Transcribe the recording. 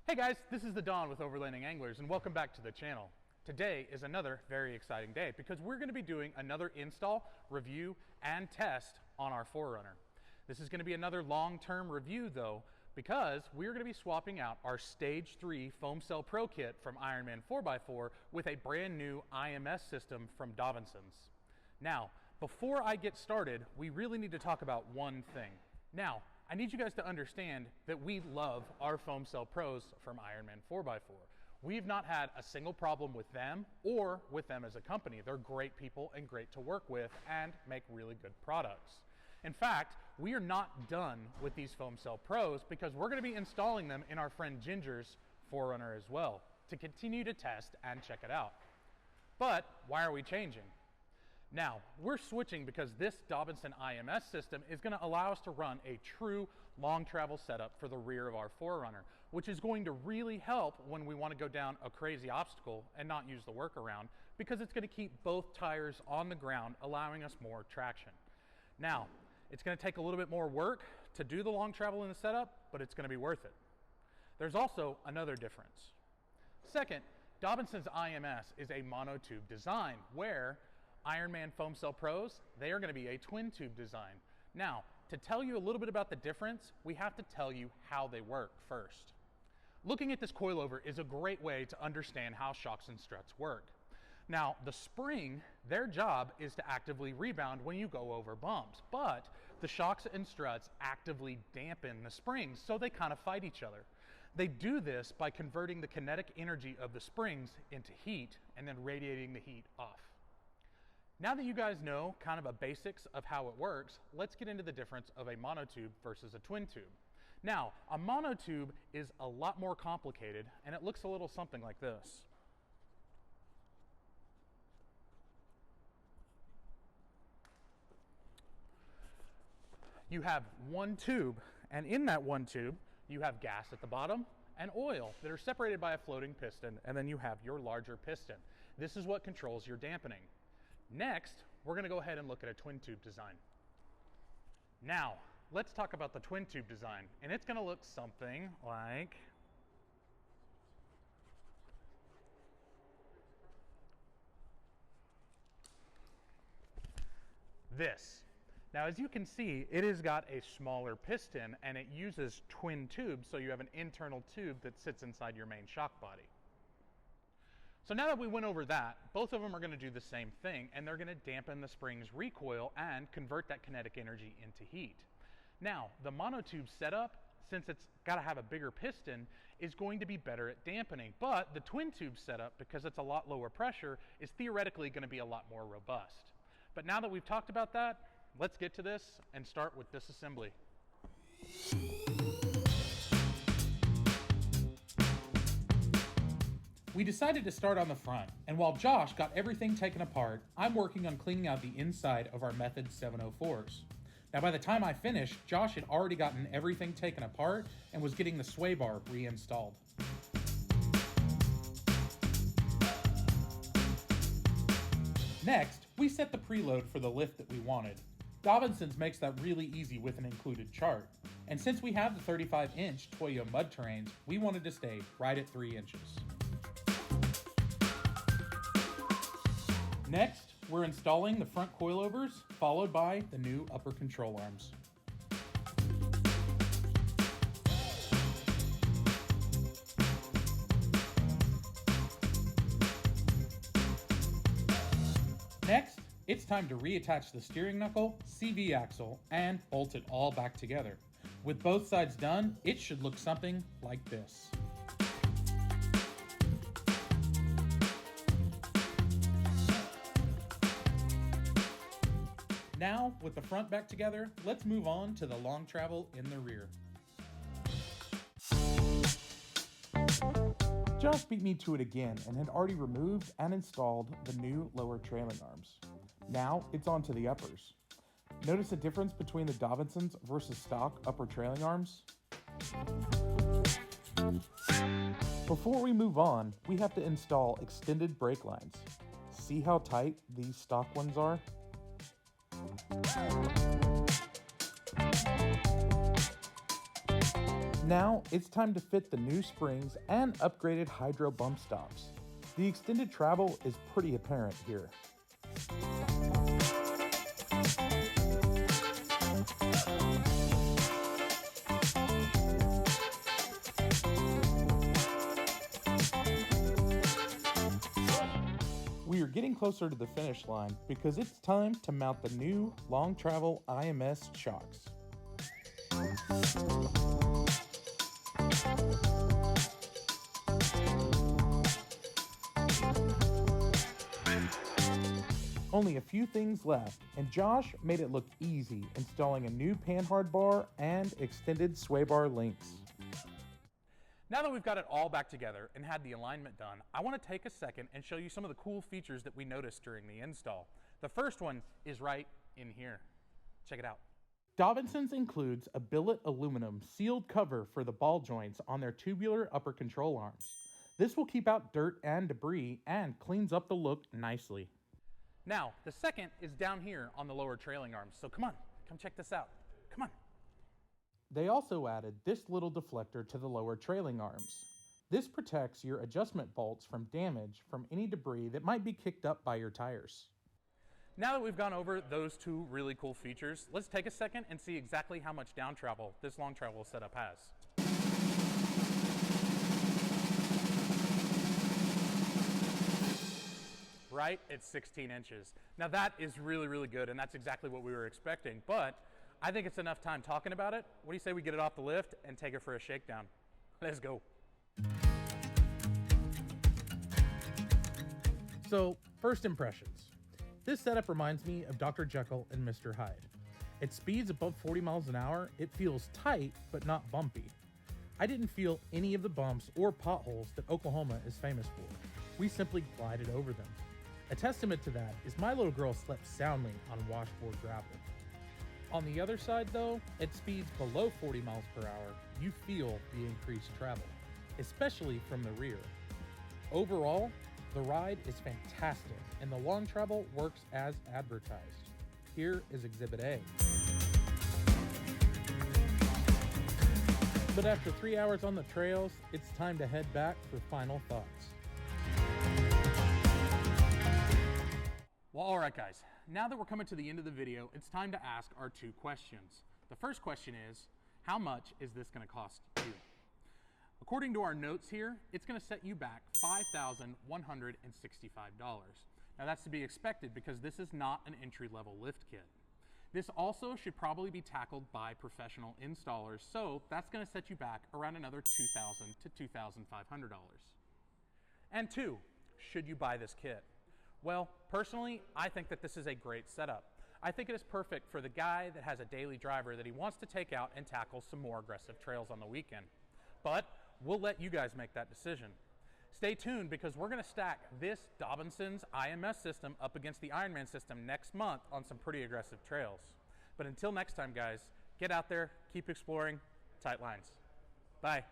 Hey guys, this is the Don with Overlanding Anglers and welcome back to the channel. Today is another very exciting day because we're going to be doing another install, review, and test on our 4Runner. This is going to be another long-term review though because we're going to be swapping out our Stage 3 Foam Cell Pro Kit from Ironman 4x4 with a brand new IMS system from Dobinsons. Now, before I get started, we really need to talk about one thing. Now, I need you guys to understand that we love our Foam Cell Pros from Ironman 4x4. We've not had a single problem with them or with them as a company. They're great people and great to work with and make really good products. In fact, we are not done with these Foam Cell Pros because we're going to be installing them in our friend Ginger's 4Runner as well to continue to test and check it out. But why are we changing? Now, we're switching because this Dobinson IMS system is going to allow us to run a true long travel setup for the rear of our 4Runner, which is going to really help when we want to go down a crazy obstacle and not use the workaround because it's going to keep both tires on the ground, allowing us more traction. Now, it's going to take a little bit more work to do the long travel in the setup, but it's going to be worth it. There's also another difference. Second, Dobinson's IMS is a monotube design where Ironman Foam Cell Pros, they are going to be a twin tube design. Now, to tell you a little bit about the difference, we have to tell you how they work first. Looking at this coilover is a great way to understand how shocks and struts work. Now, the spring, their job is to actively rebound when you go over bumps, but the shocks and struts actively dampen the springs, so they kind of fight each other. They do this by converting the kinetic energy of the springs into heat and then radiating the heat off. Now that you guys know kind of a basics of how it works, let's get into the difference of a monotube versus a twin tube. Now, a monotube is a lot more complicated and it looks a little something like this. You have one tube, and in that one tube, you have gas at the bottom and oil that are separated by a floating piston, and then you have your larger piston. This is what controls your dampening. Next, we're going to go ahead and look at a twin tube design. Now, let's talk about the twin tube design, and it's going to look something like this. Now, as you can see, it has got a smaller piston and it uses twin tubes, so you have an internal tube that sits inside your main shock body. So now that we went over that, both of them are going to do the same thing, and they're going to dampen the spring's recoil and convert that kinetic energy into heat. Now, the monotube setup, since it's got to have a bigger piston, is going to be better at dampening, but the twin tube setup, because it's a lot lower pressure, is theoretically going to be a lot more robust. But now that we've talked about that, let's get to this and start with disassembly. We decided to start on the front, and while Josh got everything taken apart, I'm working on cleaning out the inside of our Method 704s. Now by the time I finished, Josh had already gotten everything taken apart and was getting the sway bar reinstalled. Next, we set the preload for the lift that we wanted. Dobinsons makes that really easy with an included chart, and since we have the 35-inch Toyo mud terrains, we wanted to stay right at 3 inches. Next, we're installing the front coilovers, followed by the new upper control arms. Next, it's time to reattach the steering knuckle, CV axle, and bolt it all back together. With both sides done, it should look something like this. Now, with the front back together, let's move on to the long travel in the rear. Josh beat me to it again and had already removed and installed the new lower trailing arms. Now, it's on to the uppers. Notice the difference between the Dobinsons versus stock upper trailing arms? Before we move on, we have to install extended brake lines. See how tight these stock ones are? Now it's time to fit the new springs and upgraded hydro bump stops. The extended travel is pretty apparent here. We are getting closer to the finish line because it's time to mount the new long travel IMS shocks. Only a few things left, and Josh made it look easy, installing a new panhard bar and extended sway bar links. Now that we've got it all back together and had the alignment done, I want to take a second and show you some of the cool features that we noticed during the install. The first one is right in here. Check it out. Dobinsons includes a billet aluminum sealed cover for the ball joints on their tubular upper control arms. This will keep out dirt and debris and cleans up the look nicely. Now, the second is down here on the lower trailing arms, so come check this out. Come on. They also added this little deflector to the lower trailing arms. This protects your adjustment bolts from damage from any debris that might be kicked up by your tires. Now that we've gone over those two really cool features, let's take a second and see exactly how much down travel this long travel setup has. Right? It's 16 inches. Now that is really good, and that's exactly what we were expecting, but I think it's enough time talking about it. What do you say we get it off the lift and take it for a shakedown? Let's go. So, first impressions. This setup reminds me of Dr. Jekyll and Mr. Hyde. At speeds above 40 miles an hour, it feels tight but not bumpy. I didn't feel any of the bumps or potholes that Oklahoma is famous for. We simply glided over them. A testament to that is my little girl slept soundly on washboard gravel. On the other side though, at speeds below 40 miles per hour, you feel the increased travel, especially from the rear. Overall, the ride is fantastic and the long travel works as advertised. Here is Exhibit A. But after 3 hours on the trails, it's time to head back for final thoughts. Well, all right, guys. Now that we're coming to the end of the video, it's time to ask our two questions. The first question is, how much is this going to cost you? According to our notes here, it's going to set you back $5,165. Now that's to be expected because this is not an entry-level lift kit. This also should probably be tackled by professional installers, so that's going to set you back around another $2,000 to $2,500. And two, should you buy this kit? Well, personally, I think that this is a great setup. I think it is perfect for the guy that has a daily driver that he wants to take out and tackle some more aggressive trails on the weekend. But we'll let you guys make that decision. Stay tuned because we're going to stack this Dobinsons IMS system up against the Ironman system next month on some pretty aggressive trails. But until next time, guys, get out there, keep exploring, tight lines. Bye.